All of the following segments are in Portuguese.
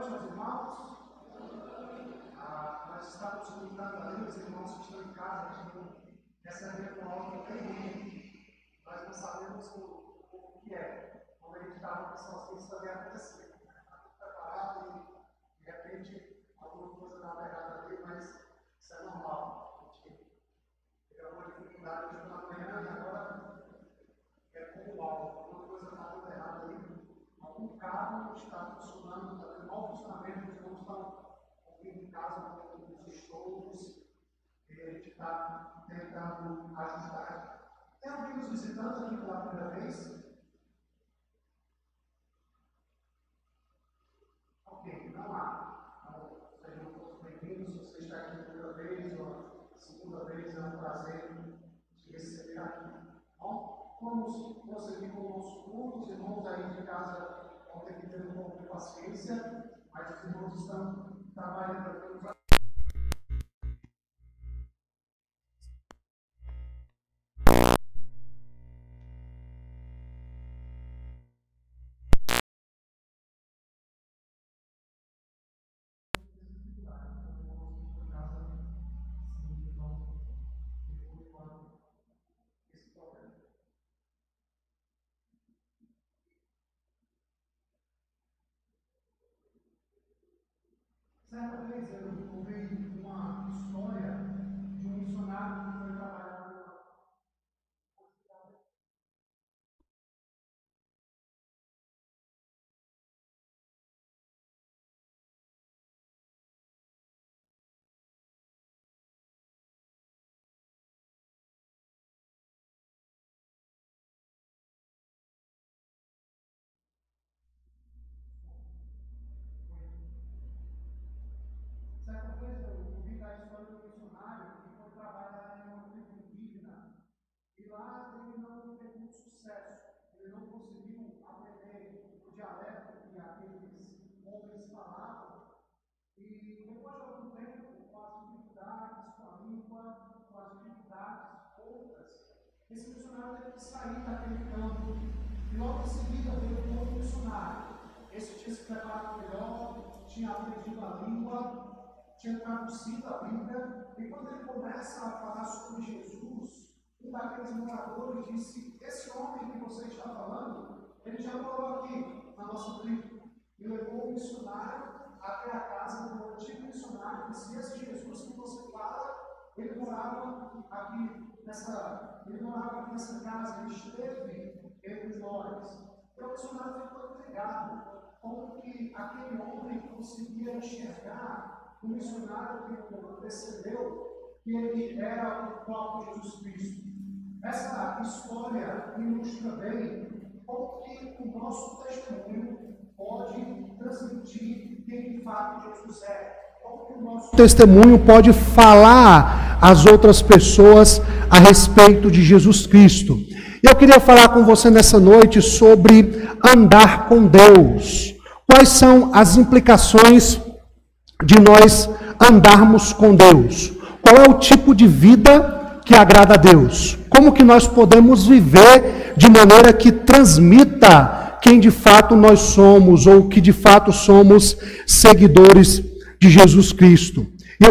noite, meus irmãos. Nós estamos juntando ali os irmãos que estão em casa, essa reunião também. Nós não sabemos o que é. Quando a gente está na pessoa assim, isso também acontecer. Está tudo preparado e de repente alguma coisa dá errada ali, mas isso é normal. A gente teve alguma dificuldade hoje pela manhã e agora é como algo. Alguma coisa está dando errada ali. Algum carro está funcionando, está tendo mau funcionamento, os irmãos estão ouvindo em casa com os estoures, e a gente está tentando ajudar. Tem alguém nos visitando aqui pela primeira vez? Ok, não há. Então, sejam todos bem-vindos. Se você está aqui pela primeira vez ou a segunda vez, é um prazer te receber aqui. Bom, vamos prosseguir com o nosso culto. Os irmãos aí de casa vão ter que ter um pouco de paciência, mas os irmãos estão trabalhando aqui. Certa vez eu ouvi uma história de um missionário que foi trabalhar numa certa vez eu ouvi da história do missionário que foi trabalhar em uma tribo indígena e lá ele não teve muito sucesso. Ele não conseguiu aprender o dialeto que aqueles homens falavam. E depois de algum tempo, com as dificuldades com a língua, com as dificuldades outras, esse missionário teve que sair daquele campo. E logo em seguida veio um outro missionário. Esse tinha se preparado melhor, tinha aprendido a língua, tinha traduzido a Bíblia, e quando ele começa a falar sobre Jesus, um daqueles moradores disse: esse homem que você está falando, ele já morou aqui na nossa tribo, e levou o missionário até a casa do antigo missionário, disse: esse Jesus que você fala, ele morava aqui nessa casa, ele esteve entre nós. E o missionário ficou intrigado como que aquele homem conseguia enxergar o missionário que percebeu que ele era o próprio Jesus Cristo. Essa história ilustra bem como que o nosso testemunho pode transmitir quem de fato Jesus é. Como que o nosso testemunho pode falar às outras pessoas a respeito de Jesus Cristo. E eu queria falar com você nessa noite sobre andar com Deus. Quais são as implicações de nós andarmos com Deus? Qual é o tipo de vida que agrada a Deus? Como que nós podemos viver de maneira que transmita quem de fato nós somos, ou que de fato somos seguidores de Jesus Cristo? E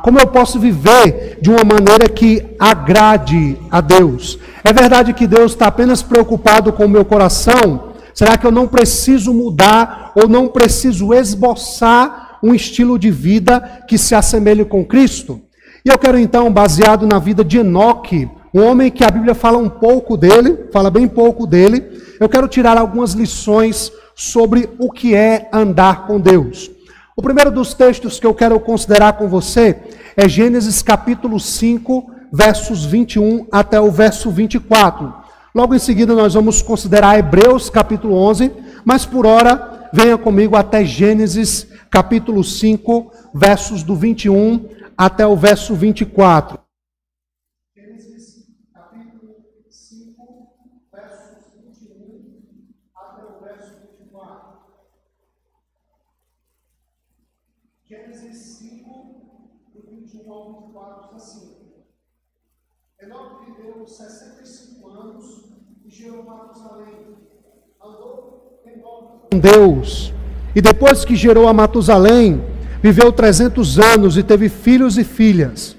como eu posso viver de uma maneira que agrade a Deus? É verdade que Deus está apenas preocupado com o meu coração? Será que eu não preciso mudar ou não preciso esboçar um estilo de vida que se assemelhe com Cristo? E eu quero então, baseado na vida de Enoque, um homem que a Bíblia fala um pouco dele, fala bem pouco dele, eu quero tirar algumas lições sobre o que é andar com Deus. O primeiro dos textos que eu quero considerar com você é Gênesis capítulo 5, versos 21 até o verso 24. Logo em seguida nós vamos considerar Hebreus capítulo 11, mas por hora venha comigo até Gênesis capítulo 5, versos do 21 até o verso 24. Gênesis capítulo 5, versos 21 até o verso 24. Gênesis 5, do 21 ao 24, diz assim: Enoque viveu 65 anos e gerou Matusalém. Andou com Deus, e depois que gerou a Matusalém, viveu 300 anos e teve filhos e filhas.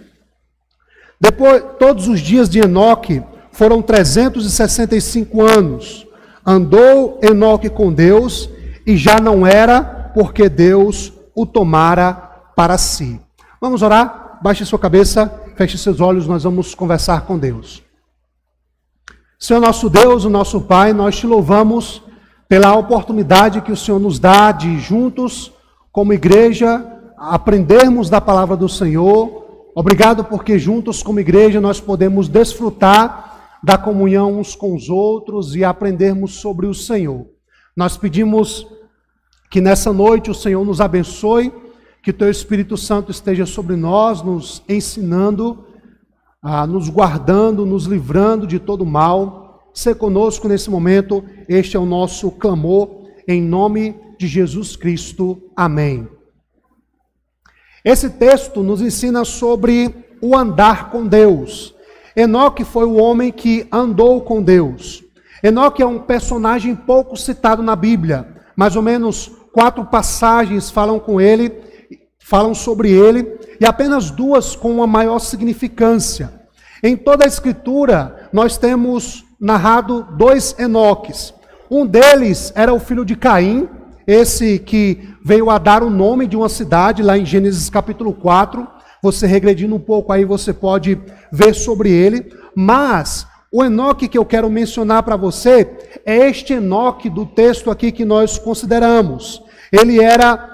Depois, todos os dias de Enoque foram 365 anos. Andou Enoque com Deus e já não era, porque Deus o tomara para si. Vamos orar? Baixe sua cabeça, feche seus olhos, nós vamos conversar com Deus. Senhor nosso Deus, o nosso Pai, nós te louvamos pela oportunidade que o Senhor nos dá de juntos, como igreja, aprendermos da palavra do Senhor. Obrigado porque juntos como igreja nós podemos desfrutar da comunhão uns com os outros e aprendermos sobre o Senhor. Nós pedimos que nessa noite o Senhor nos abençoe, que o Teu Espírito Santo esteja sobre nós, nos ensinando, nos guardando, nos livrando de todo mal. Ser conosco nesse momento, este é o nosso clamor, em nome de Jesus Cristo. Amém. Esse texto nos ensina sobre o andar com Deus. Enoque foi o homem que andou com Deus. Enoque é um personagem pouco citado na Bíblia. Mais ou menos 4 passagens falam sobre ele, e apenas 2 com uma maior significância. Em toda a Escritura, nós temos narrado 2 Enoques. Um deles era o filho de Caim, esse que veio a dar o nome de uma cidade, lá em Gênesis capítulo 4. Você regredindo um pouco aí, você pode ver sobre ele. Mas o Enoque que eu quero mencionar para você é este Enoque do texto aqui que nós consideramos. Ele era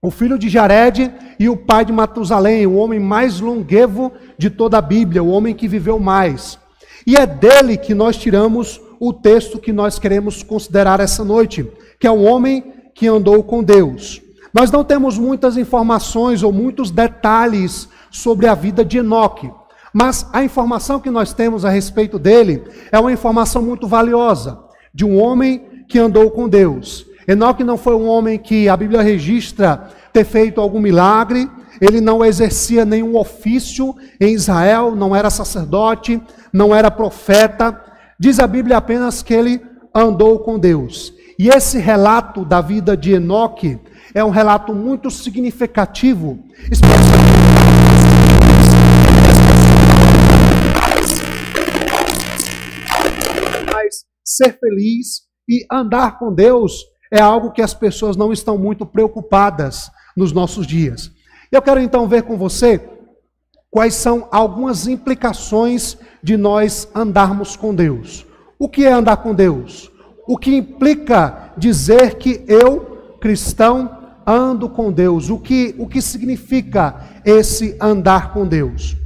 o filho de Jared e o pai de Matusalém, o homem mais longevo de toda a Bíblia, o homem que viveu mais. E é dele que nós tiramos o texto que nós queremos considerar essa noite, que é o homem que andou com Deus. Nós não temos muitas informações ou muitos detalhes sobre a vida de Enoque, mas a informação que nós temos a respeito dele é uma informação muito valiosa, de um homem que andou com Deus. Enoque não foi um homem que a Bíblia registra ter feito algum milagre, ele não exercia nenhum ofício em Israel, não era sacerdote, não era profeta. Diz a Bíblia apenas que ele andou com Deus. E esse relato da vida de Enoque é um relato muito significativo, mas ser feliz e andar com Deus é algo que as pessoas não estão muito preocupadas nos nossos dias. Eu quero então ver com você quais são algumas implicações de nós andarmos com Deus. O que é andar com Deus? O que implica dizer que eu, cristão, ando com Deus? O que significa esse andar com Deus?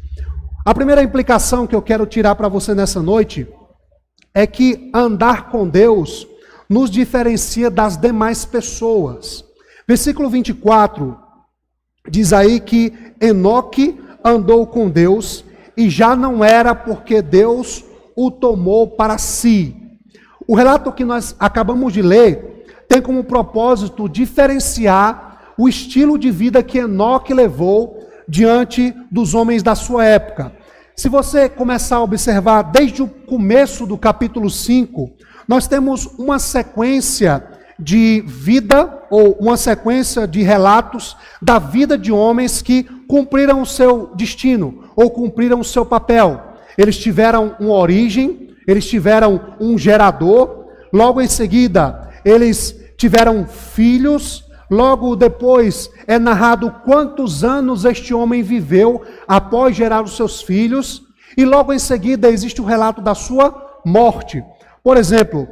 A primeira implicação que eu quero tirar para você nessa noite é que andar com Deus nos diferencia das demais pessoas. Versículo 24 diz aí que Enoque andou com Deus e já não era, porque Deus o tomou para si. O relato que nós acabamos de ler tem como propósito diferenciar o estilo de vida que Enoque levou diante dos homens da sua época. Se você começar a observar desde o começo do capítulo 5, nós temos uma sequência de vida, ou uma sequência de relatos da vida de homens que cumpriram o seu destino, ou cumpriram o seu papel. Eles tiveram uma origem, eles tiveram um gerador, logo em seguida eles tiveram filhos, logo depois é narrado quantos anos este homem viveu após gerar os seus filhos, e logo em seguida existe o relato da sua morte. Por exemplo,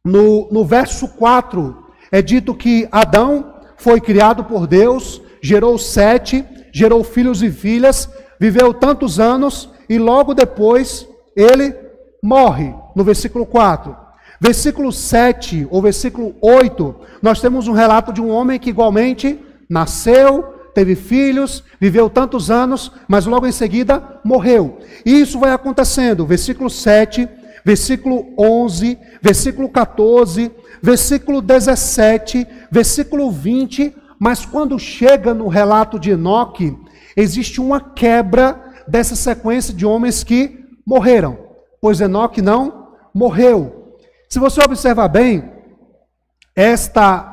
no verso 4, é dito que Adão foi criado por Deus, gerou Sete, gerou filhos e filhas, viveu tantos anos e logo depois ele morre, no versículo 4. Versículo 7 ou versículo 8, nós temos um relato de um homem que igualmente nasceu, teve filhos, viveu tantos anos, mas logo em seguida morreu. E isso vai acontecendo, versículo 7, versículo 11, versículo 14, versículo 17, versículo 20, mas quando chega no relato de Enoque, existe uma quebra dessa sequência de homens que morreram, pois Enoque não morreu. Se você observar bem,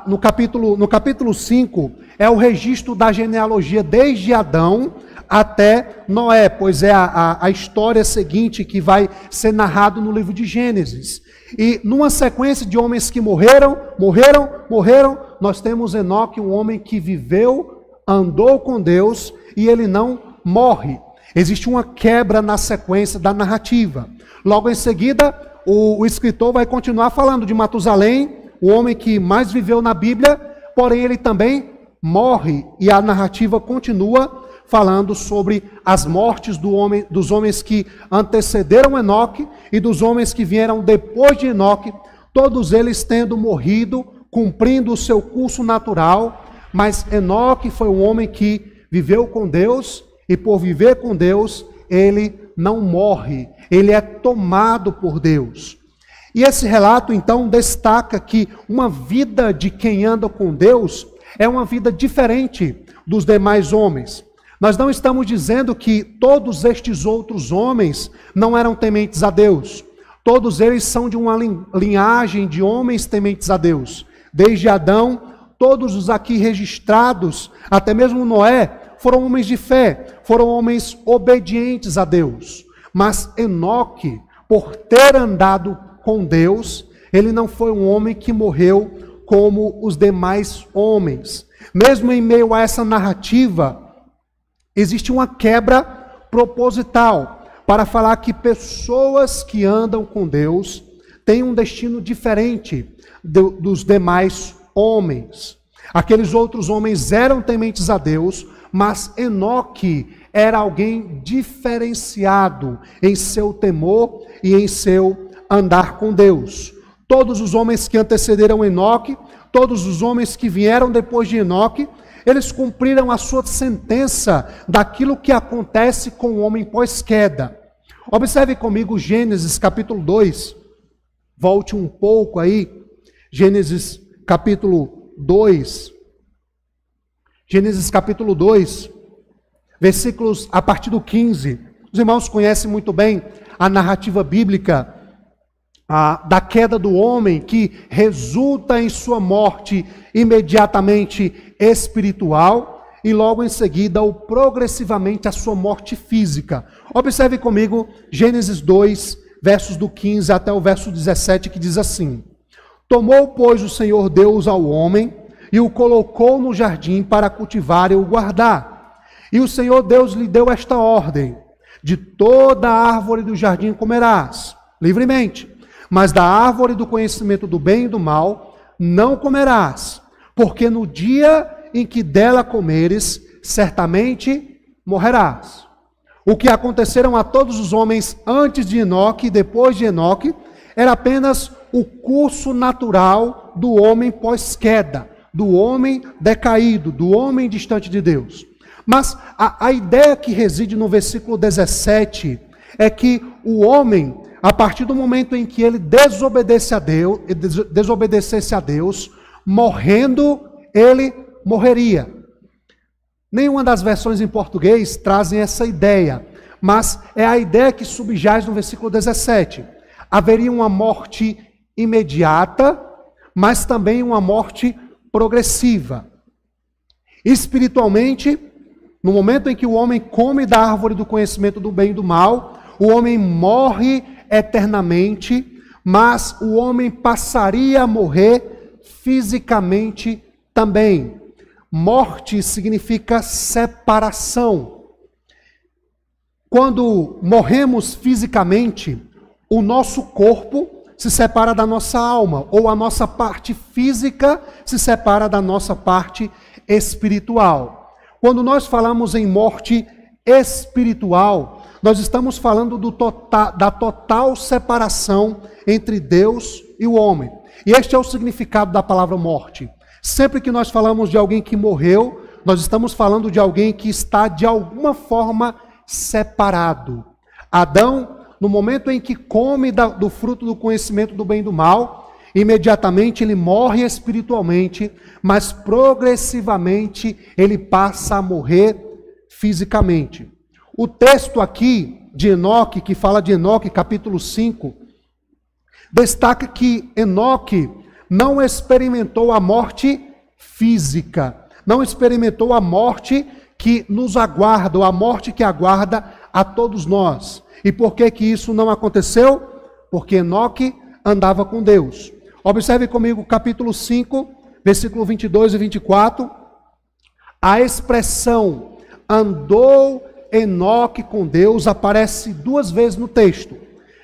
No capítulo 5, é o registro da genealogia desde Adão até Noé, pois é a história seguinte que vai ser narrado no livro de Gênesis. E numa sequência de homens que morreram, nós temos Enoque, um homem que viveu, andou com Deus e ele não morre. Existe uma quebra na sequência da narrativa. Logo em seguida, o escritor vai continuar falando de Matusalém, o homem que mais viveu na Bíblia, porém ele também morre. E a narrativa continua falando sobre as mortes dos homens que antecederam Enoque e dos homens que vieram depois de Enoque, todos eles tendo morrido, cumprindo o seu curso natural, mas Enoque foi um homem que viveu com Deus e por viver com Deus, ele não morre, ele é tomado por Deus. E esse relato, então, destaca que uma vida de quem anda com Deus é uma vida diferente dos demais homens. Nós não estamos dizendo que todos estes outros homens não eram tementes a Deus. Todos eles são de uma linhagem de homens tementes a Deus. Desde Adão, todos os aqui registrados, até mesmo Noé, foram homens de fé, foram homens obedientes a Deus. Mas Enoque, por ter andado com Deus, ele não foi um homem que morreu como os demais homens. Mesmo em meio a essa narrativa, existe uma quebra proposital para falar que pessoas que andam com Deus têm um destino diferente dos demais homens. Aqueles outros homens eram tementes a Deus, mas Enoque era alguém diferenciado em seu temor e em seu andar com Deus. Todos os homens que antecederam Enoque, todos os homens que vieram depois de Enoque, eles cumpriram a sua sentença daquilo que acontece com o homem pós-queda. Observe comigo Gênesis capítulo 2. Volte um pouco aí. Gênesis capítulo 2. Gênesis capítulo 2, versículos a partir do 15. Os irmãos conhecem muito bem a narrativa bíblica da queda do homem, que resulta em sua morte imediatamente espiritual e logo em seguida progressivamente a sua morte física. Observe comigo Gênesis 2, versos do 15 até o verso 17, que diz assim: Tomou, pois, o Senhor Deus ao homem e o colocou no jardim para cultivar e o guardar. E o Senhor Deus lhe deu esta ordem: de toda a árvore do jardim comerás livremente, mas da árvore do conhecimento do bem e do mal não comerás, porque no dia em que dela comeres, certamente morrerás. O que aconteceram a todos os homens antes de Enoque e depois de Enoque era apenas o curso natural do homem pós-queda, do homem decaído, do homem distante de Deus. Mas a ideia que reside no versículo 17 é que o homem, a partir do momento em que ele desobedecesse a Deus, morrendo, ele morreria. Nenhuma das versões em português trazem essa ideia, mas é a ideia que subjaz no versículo 17. Haveria uma morte imediata, mas também uma morte progressiva. Espiritualmente, no momento em que o homem come da árvore do conhecimento do bem e do mal, o homem morre eternamente, mas o homem passaria a morrer fisicamente também. Morte significa separação. Quando morremos fisicamente, o nosso corpo se separa da nossa alma, ou a nossa parte física se separa da nossa parte espiritual. Quando nós falamos em morte espiritual, nós estamos falando da total separação entre Deus e o homem. E este é o significado da palavra morte. Sempre que nós falamos de alguém que morreu, nós estamos falando de alguém que está de alguma forma separado. Adão, no momento em que come do fruto do conhecimento do bem e do mal, imediatamente ele morre espiritualmente, mas progressivamente ele passa a morrer fisicamente. O texto aqui de Enoque, que fala de Enoque, capítulo 5, destaca que Enoque não experimentou a morte física, não experimentou a morte que nos aguarda, ou a morte que aguarda a todos nós. E por que que isso não aconteceu? Porque Enoque andava com Deus. Observe comigo capítulo 5, versículo 22 e 24. A expressão andou Enoque com Deus aparece duas vezes no texto.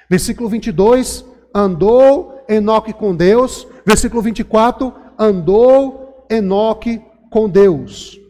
Versículo 22, andou Enoque com Deus. Versículo 24, andou Enoque com Deus.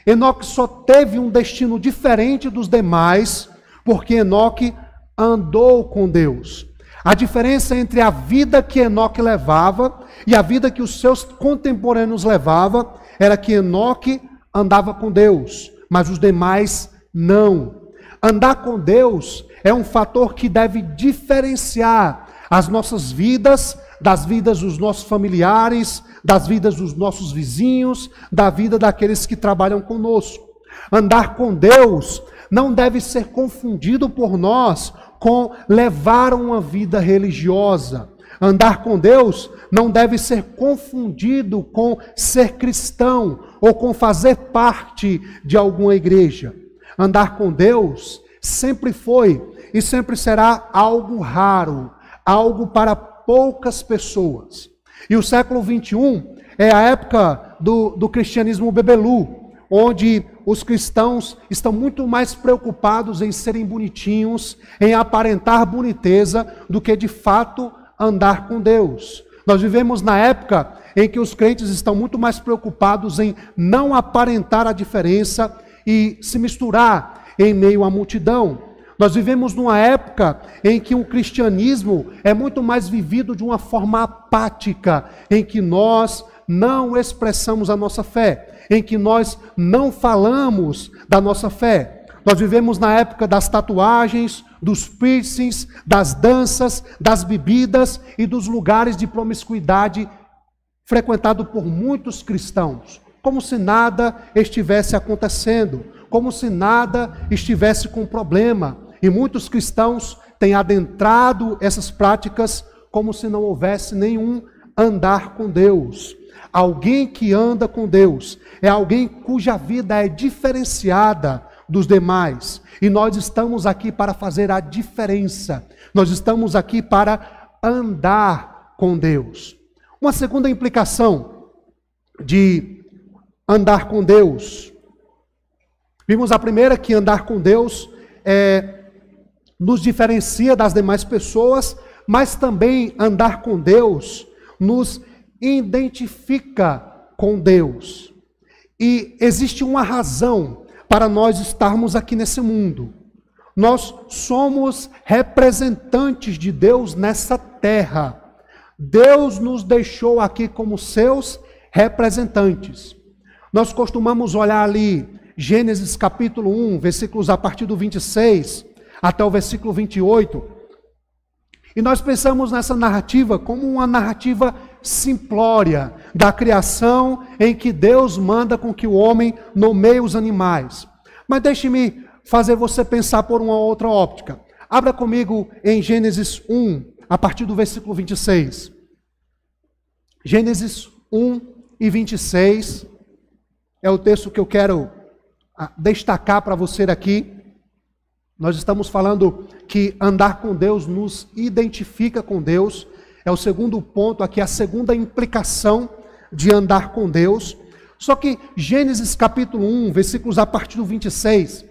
Enoque só teve um destino diferente dos demais, porque Enoque andou com Deus. A diferença entre a vida que Enoque levava e a vida que os seus contemporâneos levavam era que Enoque andava com Deus, mas os demais não. Andar com Deus é um fator que deve diferenciar as nossas vidas das vidas dos nossos familiares, das vidas dos nossos vizinhos, da vida daqueles que trabalham conosco. Andar com Deus não deve ser confundido por nós com levar uma vida religiosa. Andar com Deus não deve ser confundido com ser cristão ou com fazer parte de alguma igreja. Andar com Deus sempre foi e sempre será algo raro, algo para poucas pessoas. E o século 21 é a época do cristianismo bebelu, onde os cristãos estão muito mais preocupados em serem bonitinhos, em aparentar boniteza, do que de fato andar com Deus. Nós vivemos na época em que os crentes estão muito mais preocupados em não aparentar a diferença e se misturar em meio à multidão. Nós vivemos numa época em que o cristianismo é muito mais vivido de uma forma apática, em que nós não expressamos a nossa fé, em que nós não falamos da nossa fé. Nós vivemos na época das tatuagens, dos piercings, das danças, das bebidas e dos lugares de promiscuidade frequentado por muitos cristãos, como se nada estivesse acontecendo, como se nada estivesse com problema. E muitos cristãos têm adentrado essas práticas como se não houvesse nenhum andar com Deus. Alguém que anda com Deus é alguém cuja vida é diferenciada dos demais. E nós estamos aqui para fazer a diferença. Nós estamos aqui para andar com Deus. Uma segunda implicação de andar com Deus. Vimos a primeira, que andar com Deus nos diferencia das demais pessoas, mas também andar com Deus nos identifica com Deus. E existe uma razão para nós estarmos aqui nesse mundo. Nós somos representantes de Deus nessa terra. Deus nos deixou aqui como seus representantes. Nós costumamos olhar ali Gênesis capítulo 1, versículos a partir do 26 até o versículo 28. E nós pensamos nessa narrativa como uma narrativa simplória da criação, em que Deus manda com que o homem nomeie os animais. Mas deixe-me fazer você pensar por uma outra óptica. Abra comigo em Gênesis 1, a partir do versículo 26. Gênesis 1 e 26 é o texto que eu quero destacar para você aqui. Nós estamos falando que andar com Deus nos identifica com Deus. É o segundo ponto aqui, a segunda implicação de andar com Deus. Só que Gênesis capítulo 1, versículos a partir do 26,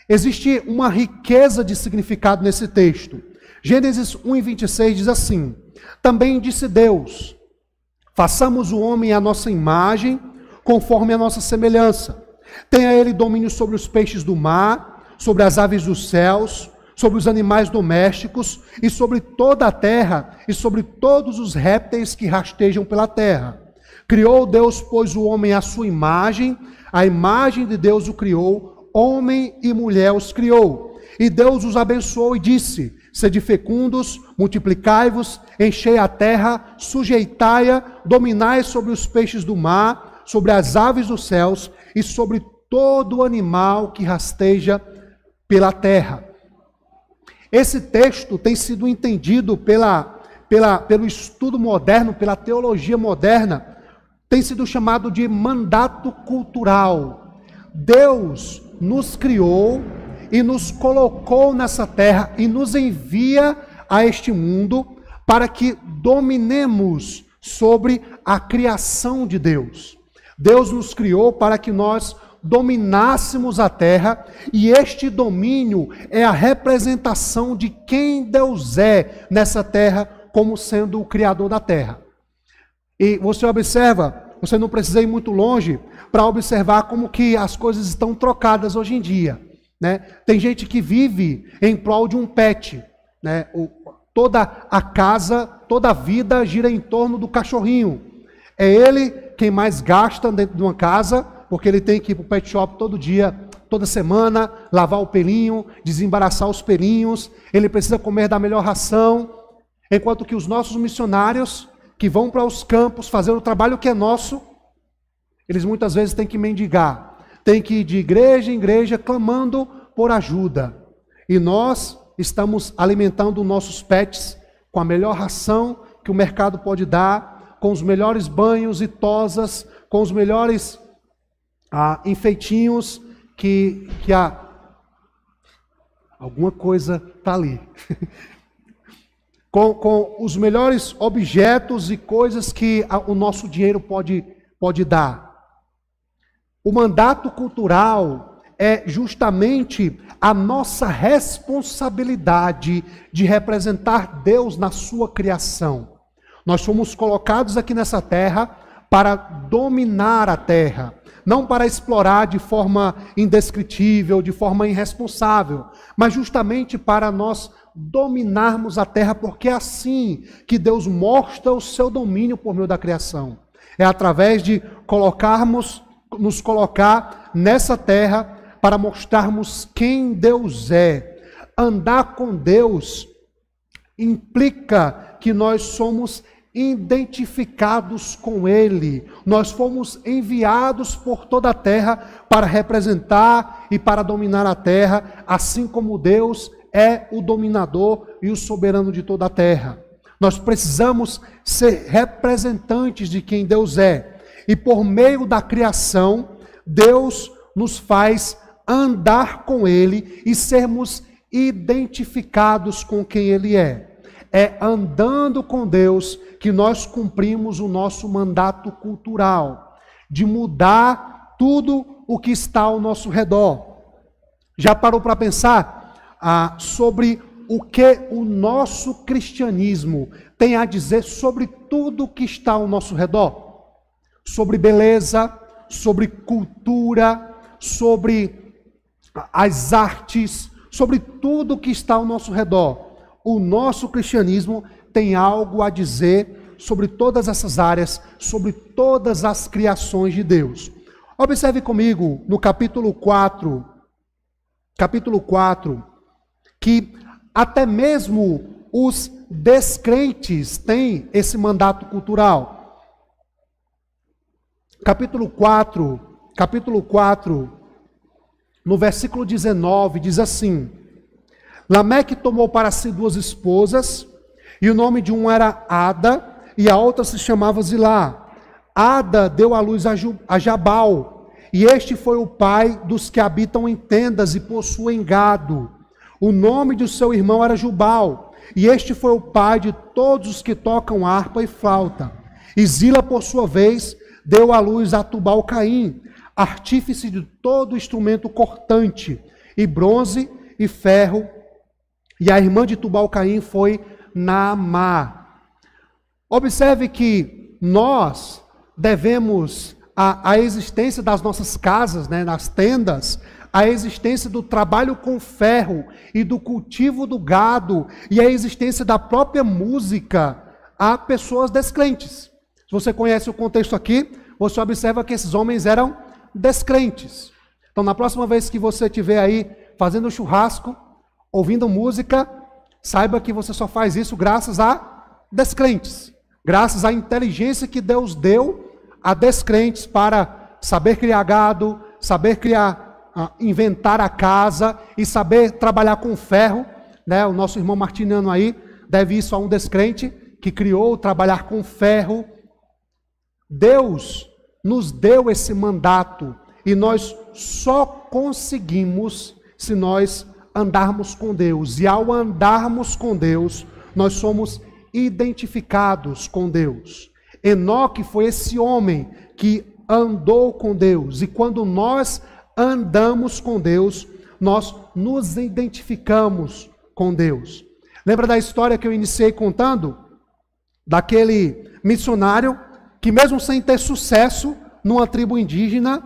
existe uma riqueza de significado nesse texto. Gênesis 1 e 26 diz assim: também disse Deus, façamos o homem à nossa imagem, conforme a nossa semelhança. Tenha ele domínio sobre os peixes do mar, sobre as aves dos céus, sobre os animais domésticos e sobre toda a terra e sobre todos os répteis que rastejam pela terra. Criou Deus, pois, o homem à sua imagem, a imagem de Deus o criou, homem e mulher os criou. E Deus os abençoou e disse: sede fecundos, multiplicai-vos, enchei a terra, sujeitai-a, dominai sobre os peixes do mar, sobre as aves dos céus e sobre todo animal que rasteja pela terra. Esse texto tem sido entendido pela pelo estudo moderno, pela teologia moderna, tem sido chamado de mandato cultural. Deus nos criou e nos colocou nessa terra e nos envia a este mundo para que dominemos sobre a criação de Deus. Deus nos criou para que nós dominássemos a terra, e este domínio é a representação de quem Deus é nessa terra, como sendo o Criador da terra. E você observa, você não precisa ir muito longe para observar como que as coisas estão trocadas hoje em dia, né? Tem gente que vive em prol de um pet, né? Toda a casa, toda a vida gira em torno do cachorrinho. É ele quem mais gasta dentro de uma casa, porque ele tem que ir para o pet shop todo dia, toda semana, lavar o pelinho, desembaraçar os pelinhos, ele precisa comer da melhor ração, enquanto que os nossos missionários, que vão para os campos fazer o trabalho que é nosso, eles muitas vezes têm que mendigar, têm que ir de igreja em igreja clamando por ajuda. E nós estamos alimentando nossos pets com a melhor ração que o mercado pode dar, com os melhores banhos e tosas, com os melhores enfeitinhos que alguma coisa está ali. com os melhores objetos e coisas que o nosso dinheiro pode dar. O mandato cultural é justamente a nossa responsabilidade de representar Deus na sua criação. Nós fomos colocados aqui nessa terra para dominar a terra, não para explorar de forma indescritível, de forma irresponsável, mas justamente para nós dominarmos a terra, porque é assim que Deus mostra o seu domínio por meio da criação. É através de nos colocar nessa terra para mostrarmos quem Deus é. Andar com Deus implica que nós somos identificados com Ele. Nós fomos enviados por toda a terra para representar e para dominar a terra, assim como Deus é o dominador e o soberano de toda a terra. Nós precisamos ser representantes de quem Deus é. E por meio da criação, Deus nos faz andar com Ele e sermos identificados com quem Ele é. É andando com Deus que nós cumprimos o nosso mandato cultural, de mudar tudo o que está ao nosso redor. Já parou para pensar sobre o que o nosso cristianismo tem a dizer sobre tudo o que está ao nosso redor? Sobre beleza, sobre cultura, sobre as artes, sobre tudo o que está ao nosso redor. O nosso cristianismo tem algo a dizer sobre todas essas áreas, sobre todas as criações de Deus. Observe comigo no capítulo 4, que até mesmo os descrentes têm esse mandato cultural. Capítulo 4, no versículo 19, diz assim: Lameque tomou para si 2 esposas, e o nome de uma era Ada, e a outra se chamava Zilá. Ada deu à luz a Jabal, e este foi o pai dos que habitam em tendas e possuem gado. O nome de seu irmão era Jubal, e este foi o pai de todos os que tocam harpa e flauta. E Zila, por sua vez, deu à luz a Tubal-Caim, artífice de todo instrumento cortante, e bronze e ferro. E a irmã de Tubal-Caim foi Naamá. Observe que nós devemos a existência das nossas casas, né, nas tendas, a existência do trabalho com ferro e do cultivo do gado e a existência da própria música a pessoas descrentes. Se você conhece o contexto aqui, você observa que esses homens eram descrentes. Então, na próxima vez que você estiver aí fazendo churrasco, ouvindo música, saiba que você só faz isso graças a descrentes, graças à inteligência que Deus deu a descrentes para saber criar gado, saber inventar a casa e saber trabalhar com ferro, né? O nosso irmão Martiniano aí deve isso a um descrente que criou trabalhar com ferro. Deus nos deu esse mandato e nós só conseguimos se nós andarmos com Deus. E ao andarmos com Deus, nós somos identificados com Deus. Enoque foi esse homem que andou com Deus. E quando nós andamos com Deus, nós nos identificamos com Deus. Lembra da história que eu iniciei contando? Daquele missionário que, mesmo sem ter sucesso numa tribo indígena,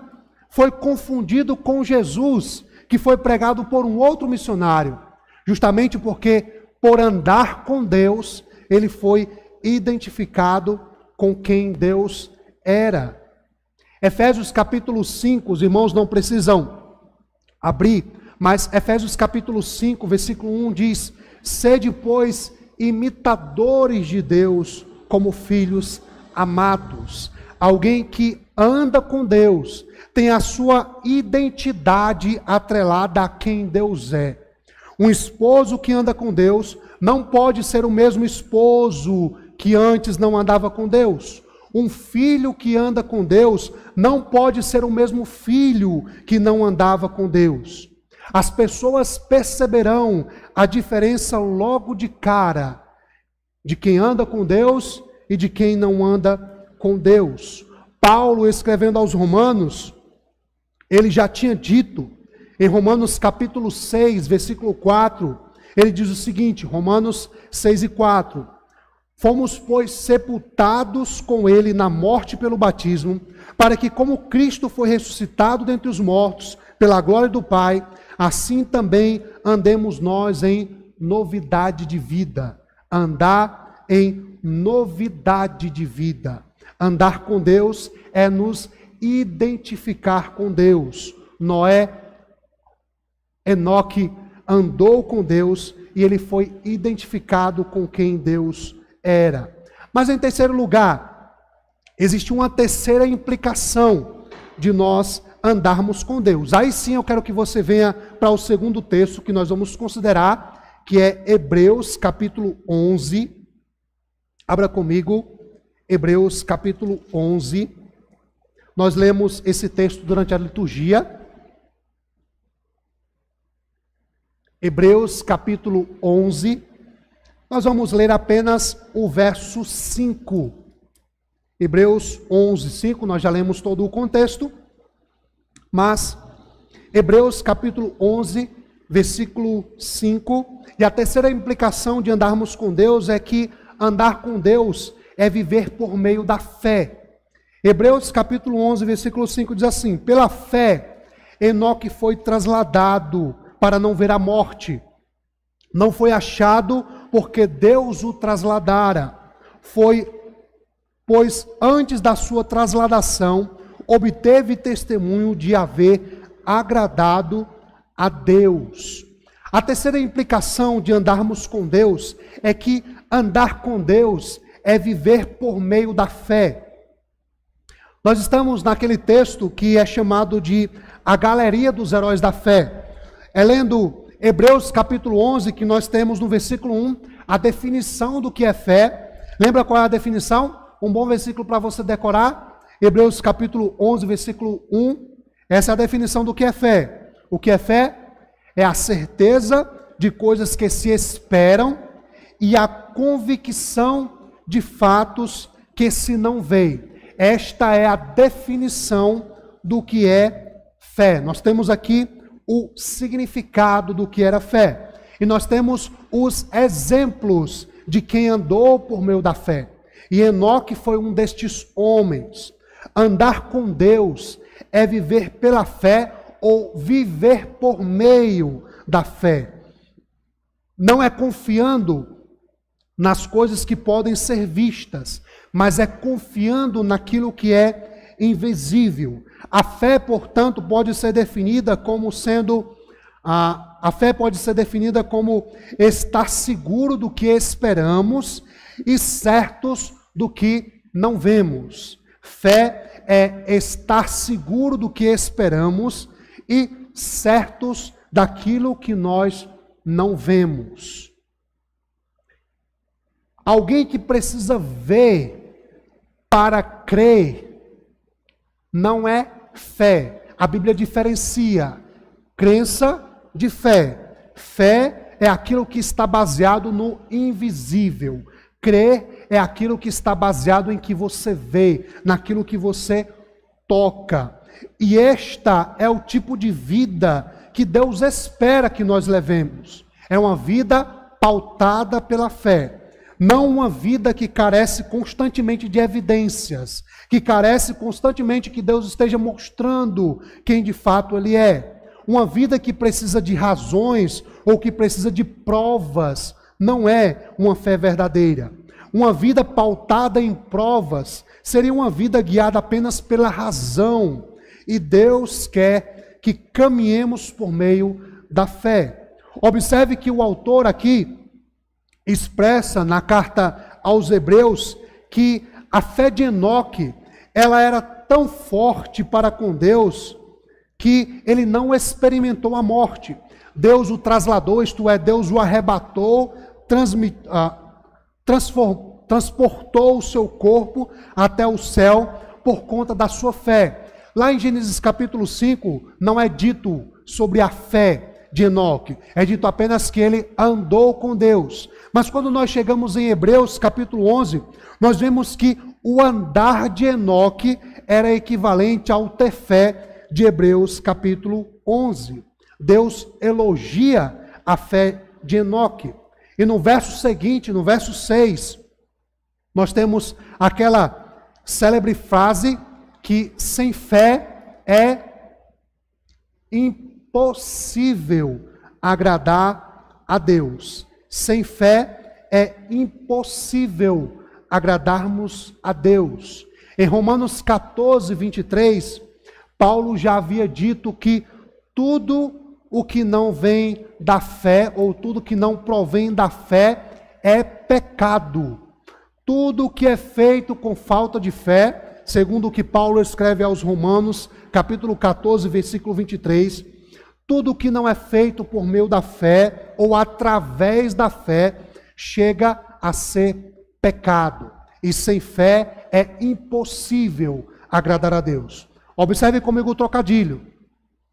foi confundido com Jesus, que foi pregado por um outro missionário, justamente porque, por andar com Deus, ele foi identificado com quem Deus era. Efésios capítulo 5, os irmãos não precisam abrir, mas Efésios capítulo 5, versículo 1 diz: sede, pois, imitadores de Deus como filhos amados. Alguém que anda com Deus tem a sua identidade atrelada a quem Deus é. Um esposo que anda com Deus não pode ser o mesmo esposo que antes não andava com Deus. Um filho que anda com Deus não pode ser o mesmo filho que não andava com Deus. As pessoas perceberão a diferença logo de cara de quem anda com Deus e de quem não anda com Deus. Paulo, escrevendo aos Romanos, ele já tinha dito, em Romanos capítulo 6, versículo 4, ele diz o seguinte, Romanos 6 e 4, fomos, pois, sepultados com ele na morte pelo batismo, para que, como Cristo foi ressuscitado dentre os mortos, pela glória do Pai, assim também andemos nós em novidade de vida. Andar em novidade de vida. Andar com Deus é nos identificar com Deus. Enoque andou com Deus e ele foi identificado com quem Deus era. Mas em terceiro lugar, existe uma terceira implicação de nós andarmos com Deus. Aí sim eu quero que você venha para o segundo texto que nós vamos considerar, que é Hebreus capítulo 11. Abra comigo, Hebreus capítulo 11. Nós lemos esse texto durante a liturgia. Hebreus capítulo 11. Nós vamos ler apenas o verso 5. Hebreus 11, 5, nós já lemos todo o contexto. Mas, Hebreus capítulo 11, versículo 5. E a terceira implicação de andarmos com Deus é que andar com Deus é viver por meio da fé. Hebreus capítulo 11, versículo 5 diz assim: pela fé, Enoque foi trasladado para não ver a morte. Não foi achado porque Deus o trasladara. Foi, pois antes da sua trasladação, obteve testemunho de haver agradado a Deus. A terceira implicação de andarmos com Deus é que andar com Deus é viver por meio da fé. Nós estamos naquele texto que é chamado de a galeria dos heróis da fé. É lendo Hebreus capítulo 11 que nós temos no versículo 1 a definição do que é fé. Lembra qual é a definição? Um bom versículo para você decorar. Hebreus capítulo 11, versículo 1. Essa é a definição do que é fé. O que é fé? É a certeza de coisas que se esperam e a convicção de fatos que se não veem. Esta é a definição do que é fé. Nós temos aqui o significado do que era fé. E nós temos os exemplos de quem andou por meio da fé. E Enoque foi um destes homens. Andar com Deus é viver pela fé ou viver por meio da fé. Não é confiando nas coisas que podem ser vistas, mas é confiando naquilo que é invisível. A fé, portanto, pode ser definida como sendo a fé pode ser definida como estar seguro do que esperamos e certos do que não vemos. Fé é estar seguro do que esperamos e certos daquilo que nós não vemos. Alguém que precisa ver para crer não é fé. A Bíblia diferencia crença de fé. Fé é aquilo que está baseado no invisível. Crer é aquilo que está baseado em que você vê, naquilo que você toca. E esta é o tipo de vida que Deus espera que nós levemos. É uma vida pautada pela fé. Não uma vida que carece constantemente de evidências, que carece constantemente que Deus esteja mostrando quem de fato Ele é. Uma vida que precisa de razões ou que precisa de provas, não é uma fé verdadeira. Uma vida pautada em provas seria uma vida guiada apenas pela razão. E Deus quer que caminhemos por meio da fé. Observe que o autor aqui expressa na carta aos Hebreus que a fé de Enoque, ela era tão forte para com Deus que ele não experimentou a morte. Deus o trasladou, isto é, Deus o arrebatou, transportou o seu corpo até o céu por conta da sua fé. Lá em Gênesis capítulo 5, não é dito sobre a fé de Enoque, é dito apenas que ele andou com Deus. Mas quando nós chegamos em Hebreus capítulo 11, nós vemos que o andar de Enoque era equivalente ao ter fé de Hebreus capítulo 11. Deus elogia a fé de Enoque. E no verso seguinte, no verso 6, nós temos aquela célebre frase que sem fé é impossível agradar a Deus. Sem fé é impossível agradarmos a Deus. Em Romanos 14, 23, Paulo já havia dito que tudo o que não vem da fé, ou tudo que não provém da fé, é pecado. Tudo o que é feito com falta de fé, segundo o que Paulo escreve aos Romanos, capítulo 14, versículo 23, tudo o que não é feito por meio da fé, ou através da fé, chega a ser pecado. E sem fé é impossível agradar a Deus. Observe comigo o trocadilho.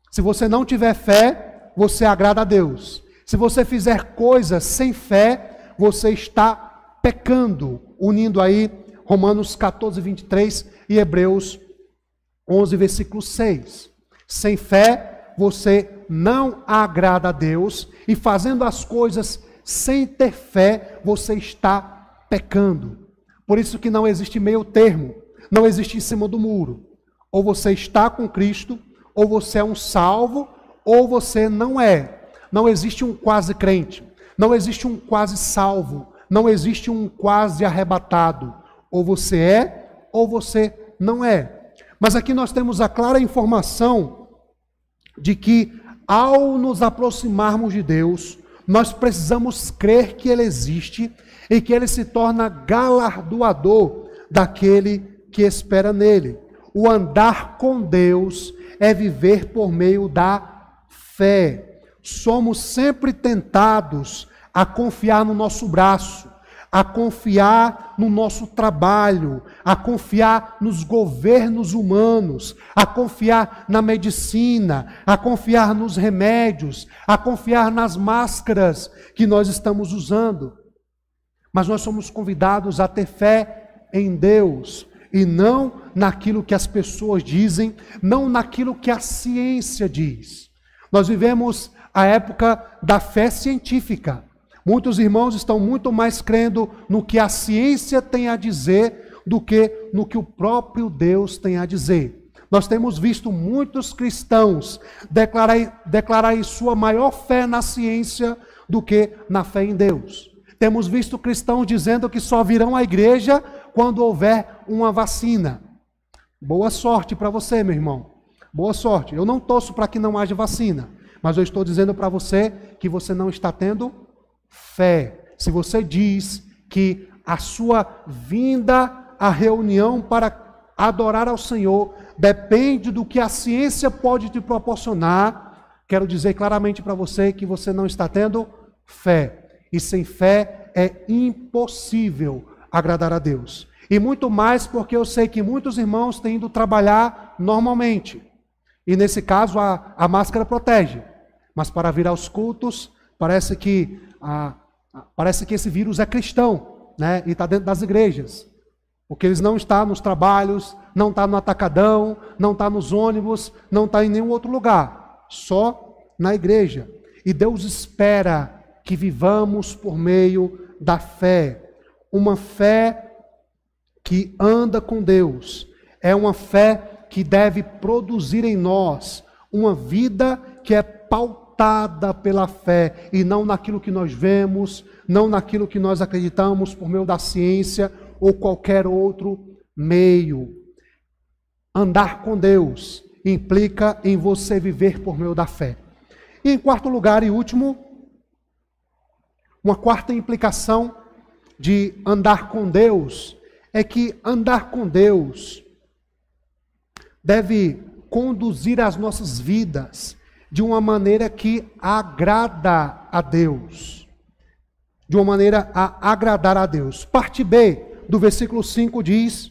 Se você não tiver fé, você agrada a Deus. Se você fizer coisas sem fé, você está pecando. Unindo aí Romanos 14, 23 e Hebreus 11, versículo 6. Sem fé, você não agrada a Deus. E fazendo as coisas sem ter fé, você está pecando. Por isso que não existe meio termo. Não existe em cima do muro. Ou você está com Cristo, ou você é um salvo, ou você não é. Não existe um quase crente, não existe um quase salvo, não existe um quase arrebatado. Ou você é, ou você não é. Mas aqui nós temos a clara informação de que ao nos aproximarmos de Deus, nós precisamos crer que Ele existe e que Ele se torna galardoador daquele que espera nele. O andar com Deus é viver por meio da fé. Somos sempre tentados a confiar no nosso braço, a confiar no nosso trabalho, a confiar nos governos humanos, a confiar na medicina, a confiar nos remédios, a confiar nas máscaras que nós estamos usando. Mas nós somos convidados a ter fé em Deus, e não naquilo que as pessoas dizem, não naquilo que a ciência diz. Nós vivemos a época da fé científica. Muitos irmãos estão muito mais crendo no que a ciência tem a dizer do que no que o próprio Deus tem a dizer. Nós temos visto muitos cristãos declararem sua maior fé na ciência do que na fé em Deus. Temos visto cristãos dizendo que só virão à igreja quando houver uma vacina. Boa sorte para você, meu irmão. Boa sorte. Eu não torço para que não haja vacina, mas eu estou dizendo para você que você não está tendo fé. Se você diz que a sua vinda à reunião para adorar ao Senhor depende do que a ciência pode te proporcionar, quero dizer claramente para você que você não está tendo fé. E sem fé é impossível agradar a Deus. E muito mais porque eu sei que muitos irmãos têm ido trabalhar normalmente. E nesse caso a máscara protege. Mas para vir aos cultos, parece que esse vírus é cristão, né? E está dentro das igrejas. Porque eles não estão nos trabalhos, não está no atacadão, não está nos ônibus, não está em nenhum outro lugar. Só na igreja. E Deus espera que vivamos por meio da fé. Uma fé que anda com Deus. É uma fé que deve produzir em nós uma vida que é pautada pela fé e não naquilo que nós vemos, não naquilo que nós acreditamos por meio da ciência ou qualquer outro meio. Andar com Deus implica em você viver por meio da fé. E em quarto lugar e último, uma quarta implicação de andar com Deus é que andar com Deus deve conduzir as nossas vidas de uma maneira que agrada a Deus. De uma maneira a agradar a Deus. Parte B do versículo 5 diz: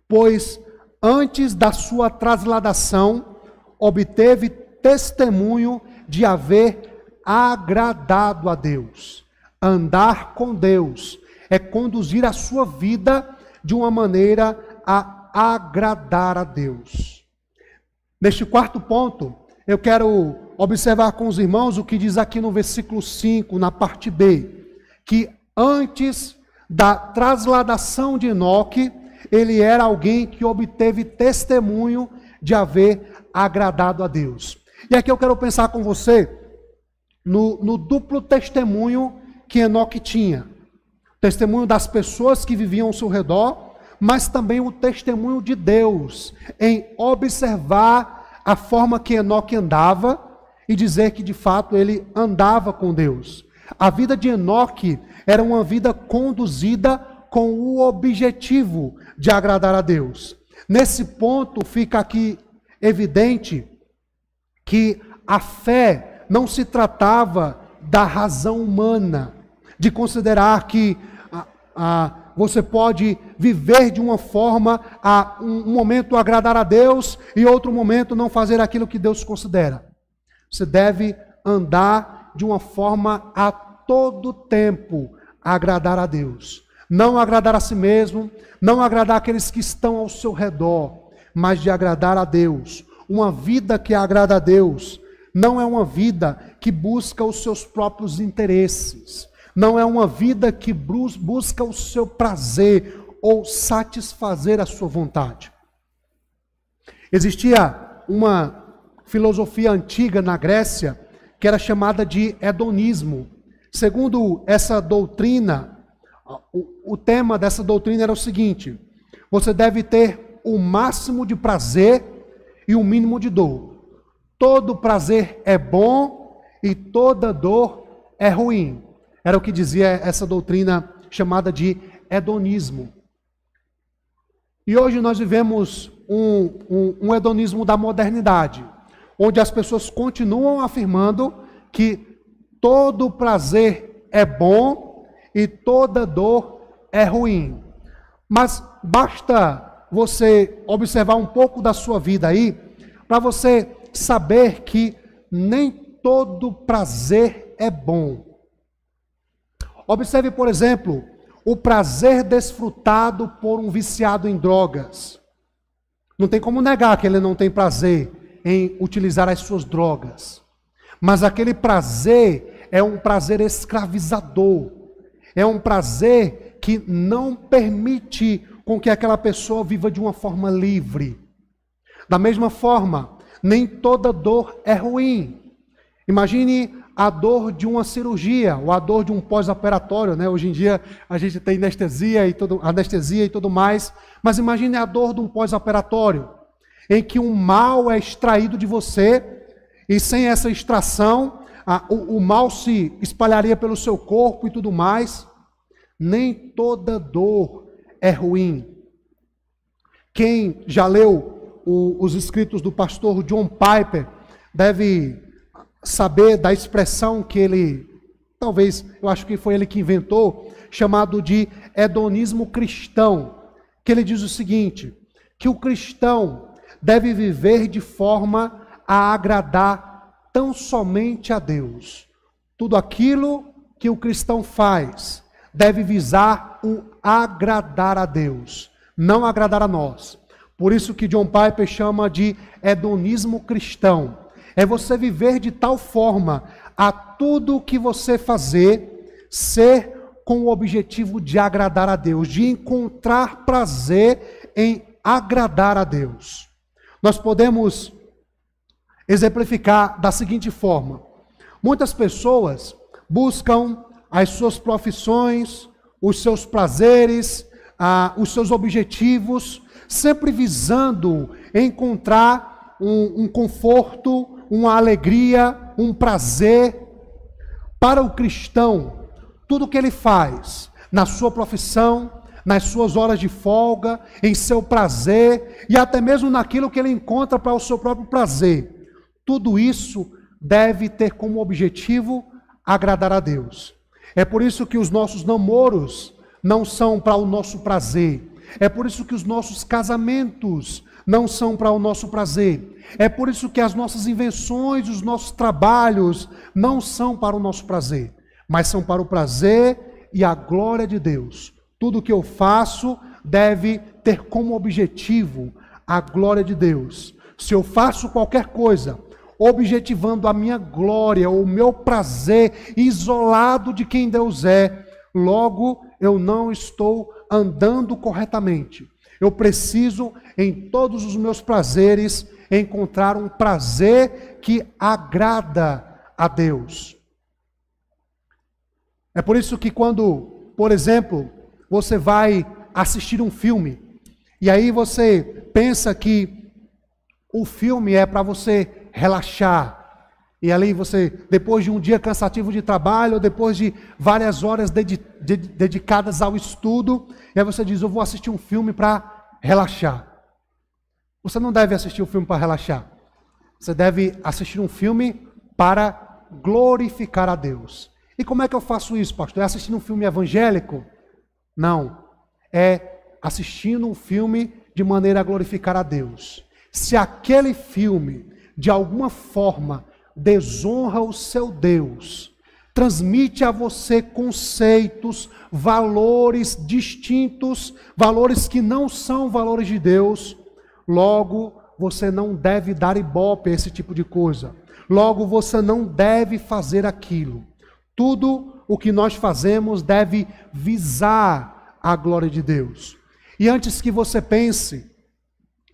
pois antes da sua trasladação obteve testemunho de haver agradado a Deus. Andar com Deus é conduzir a sua vida de uma maneira a agradar a Deus. Neste quarto ponto, eu quero observar com os irmãos o que diz aqui no versículo 5, na parte B, que antes da trasladação de Enoque, ele era alguém que obteve testemunho de haver agradado a Deus. E aqui eu quero pensar com você no duplo testemunho que Enoque tinha. Testemunho das pessoas que viviam ao seu redor, mas também o testemunho de Deus em observar a forma que Enoque andava e dizer que de fato ele andava com Deus. A vida de Enoque era uma vida conduzida com o objetivo de agradar a Deus. Nesse ponto fica aqui evidente que a fé não se tratava da razão humana, de considerar que você pode viver de uma forma, um momento agradar a Deus e outro momento não fazer aquilo que Deus considera. Você deve andar de uma forma a todo tempo agradar a Deus. Não agradar a si mesmo, não agradar aqueles que estão ao seu redor, mas de agradar a Deus. Uma vida que agrada a Deus não é uma vida que busca os seus próprios interesses. Não é uma vida que busca o seu prazer ou satisfazer a sua vontade. Existia uma filosofia antiga na Grécia que era chamada de hedonismo. Segundo essa doutrina, o tema dessa doutrina era o seguinte: você deve ter o máximo de prazer e o mínimo de dor. Todo prazer é bom e toda dor é ruim. Era o que dizia essa doutrina chamada de hedonismo. E hoje nós vivemos um hedonismo da modernidade, onde as pessoas continuam afirmando que todo prazer é bom e toda dor é ruim. Mas basta você observar um pouco da sua vida aí, para você saber que nem todo prazer é bom. Observe, por exemplo, o prazer desfrutado por um viciado em drogas. Não tem como negar que ele não tem prazer em utilizar as suas drogas. Mas aquele prazer é um prazer escravizador. É um prazer que não permite com que aquela pessoa viva de uma forma livre. Da mesma forma, nem toda dor é ruim. Imagine a dor de uma cirurgia, ou a dor de um pós-operatório, né? Hoje em dia a gente tem anestesia e tudo mais, mas imagine a dor de um pós-operatório, em que um mal é extraído de você, e sem essa extração, o mal se espalharia pelo seu corpo e tudo mais. Nem toda dor é ruim. Quem já leu os escritos do pastor John Piper deve saber da expressão que ele talvez, eu acho que foi ele que inventou, chamado de hedonismo cristão, que ele diz o seguinte, que o cristão deve viver de forma a agradar tão somente a Deus. Tudo aquilo que o cristão faz deve visar o agradar a Deus, não agradar a nós. Por isso que John Piper chama de hedonismo cristão. É você viver de tal forma a tudo que você fazer ser com o objetivo de agradar a Deus, de encontrar prazer em agradar a Deus. Nós podemos exemplificar da seguinte forma. Muitas pessoas buscam as suas profissões, os seus prazeres, os seus objetivos, sempre visando encontrar um conforto, uma alegria, um prazer. Para o cristão, tudo que ele faz na sua profissão, nas suas horas de folga, em seu prazer e até mesmo naquilo que ele encontra para o seu próprio prazer, tudo isso deve ter como objetivo agradar a Deus. É por isso que os nossos namoros não são para o nosso prazer. É por isso que os nossos casamentos não são para o nosso prazer. É por isso que as nossas invenções, os nossos trabalhos não são para o nosso prazer, mas são para o prazer e a glória de Deus. Tudo que eu faço deve ter como objetivo a glória de Deus. Se eu faço qualquer coisa objetivando a minha glória ou o meu prazer, isolado de quem Deus é, logo eu não estou andando corretamente. Eu preciso, em todos os meus prazeres, encontrar um prazer que agrada a Deus. É por isso que quando, por exemplo, você vai assistir um filme, e aí você pensa que o filme é para você relaxar, e ali você, depois de um dia cansativo de trabalho, depois de várias horas dedicadas ao estudo, e aí você diz, eu vou assistir um filme para relaxar. Você não deve assistir um filme para relaxar. Você deve assistir um filme para glorificar a Deus. E como é que eu faço isso, pastor? É assistindo um filme evangélico? Não. É assistindo um filme de maneira a glorificar a Deus. Se aquele filme, de alguma forma, desonra o seu Deus, transmite a você conceitos, valores distintos, valores que não são valores de Deus, logo você não deve dar ibope a esse tipo de coisa. Logo você não deve fazer aquilo. Tudo o que nós fazemos deve visar a glória de Deus. E antes que você pense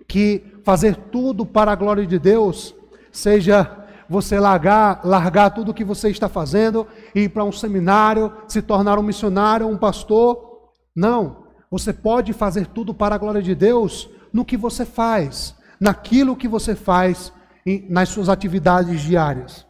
que fazer tudo para a glória de Deus seja você largar tudo o que você está fazendo, ir para um seminário, se tornar um missionário, um pastor. Não, você pode fazer tudo para a glória de Deus no que você faz, naquilo que você faz nas suas atividades diárias.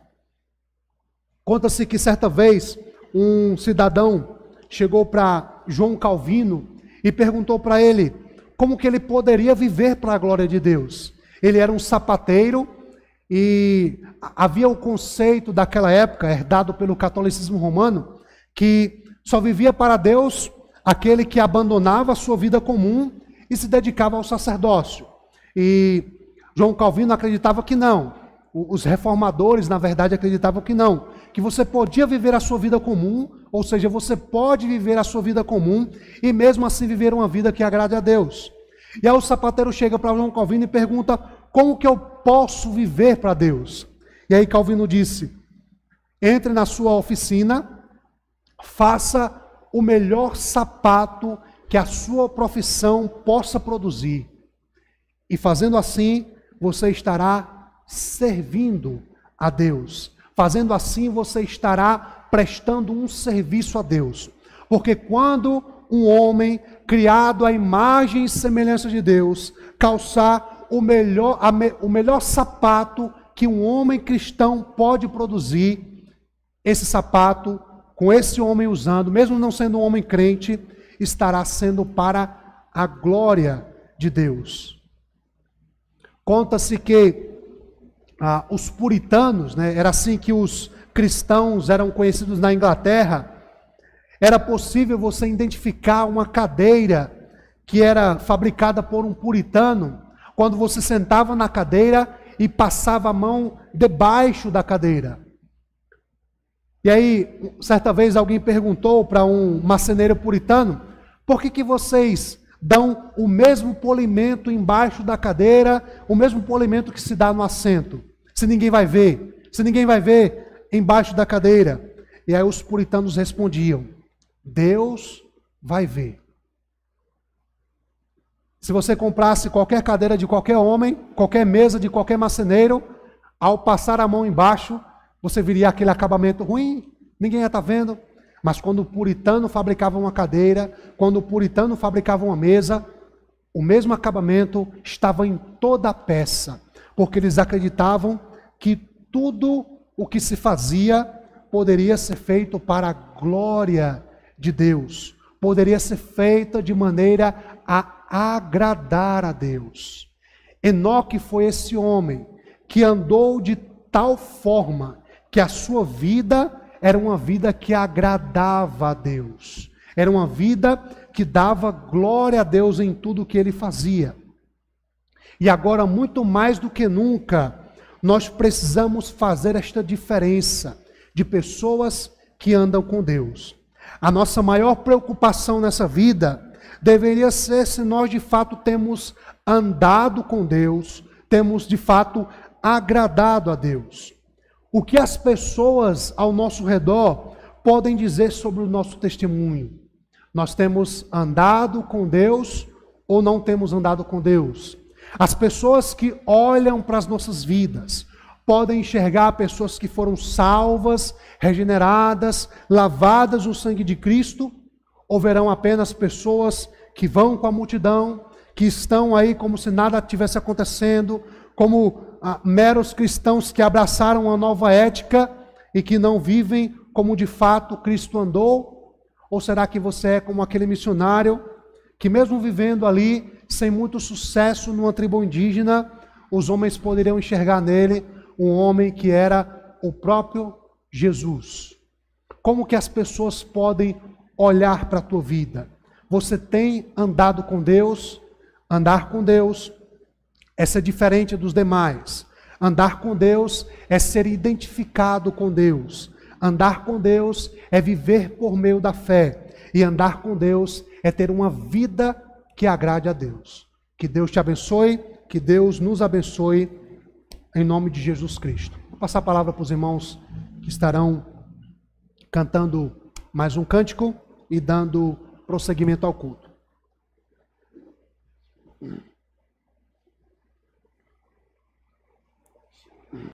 Conta-se que certa vez um cidadão chegou para João Calvino e perguntou para ele como que ele poderia viver para a glória de Deus. Ele era um sapateiro e havia o conceito daquela época, herdado pelo catolicismo romano, que só vivia para Deus aquele que abandonava a sua vida comum e se dedicava ao sacerdócio. E João Calvino acreditava que não. Os reformadores, na verdade, acreditavam que não. Que você podia viver a sua vida comum, ou seja, você pode viver a sua vida comum e mesmo assim viver uma vida que agrade a Deus. E aí o sapateiro chega para João Calvino e pergunta, como que eu posso viver para Deus? E aí Calvino disse, entre na sua oficina, faça o melhor sapato que a sua profissão possa produzir. E fazendo assim, você estará servindo a Deus. Fazendo assim, você estará prestando um serviço a Deus. Porque quando um homem criado à imagem e semelhança de Deus calçar o melhor sapato que um homem cristão pode produzir, esse sapato, com esse homem usando, mesmo não sendo um homem crente, estará sendo para a glória de Deus. Conta-se que os puritanos, era assim que os cristãos eram conhecidos na Inglaterra, era possível você identificar uma cadeira que era fabricada por um puritano, quando você sentava na cadeira e passava a mão debaixo da cadeira. E aí, certa vez alguém perguntou para um marceneiro puritano, por que vocês dão o mesmo polimento embaixo da cadeira, o mesmo polimento que se dá no assento, se ninguém vai ver embaixo da cadeira? E aí os puritanos respondiam, Deus vai ver. Se você comprasse qualquer cadeira de qualquer homem, qualquer mesa de qualquer marceneiro, ao passar a mão embaixo, você viria aquele acabamento ruim, ninguém ia estar vendo. Mas quando o puritano fabricava uma cadeira, quando o puritano fabricava uma mesa, o mesmo acabamento estava em toda a peça, porque eles acreditavam que tudo o que se fazia poderia ser feito para a glória de Deus, poderia ser feita de maneira a agradar a Deus. Enoque foi esse homem que andou de tal forma que a sua vida era uma vida que agradava a Deus. Era uma vida que dava glória a Deus em tudo que ele fazia. E agora, muito mais do que nunca, nós precisamos fazer esta diferença de pessoas que andam com Deus. A nossa maior preocupação nessa vida deveria ser se nós de fato temos andado com Deus, temos de fato agradado a Deus. O que as pessoas ao nosso redor podem dizer sobre o nosso testemunho? Nós temos andado com Deus ou não temos andado com Deus? As pessoas que olham para as nossas vidas podem enxergar pessoas que foram salvas, regeneradas, lavadas no sangue de Cristo, ou verão apenas pessoas que vão com a multidão, que estão aí como se nada estivesse acontecendo, como meros cristãos que abraçaram uma nova ética e que não vivem como de fato Cristo andou? Ou será que você é como aquele missionário que mesmo vivendo ali sem muito sucesso numa tribo indígena, os homens poderiam enxergar nele um homem que era o próprio Jesus? Como que as pessoas podem olhar para a tua vida? Você tem andado com Deus? Andar com Deus é ser diferente dos demais. Andar com Deus é ser identificado com Deus. Andar com Deus é viver por meio da fé. E andar com Deus é ter uma vida que agrade a Deus. Que Deus te abençoe, que Deus nos abençoe, em nome de Jesus Cristo. Vou passar a palavra para os irmãos que estarão cantando mais um cântico e dando prosseguimento ao culto.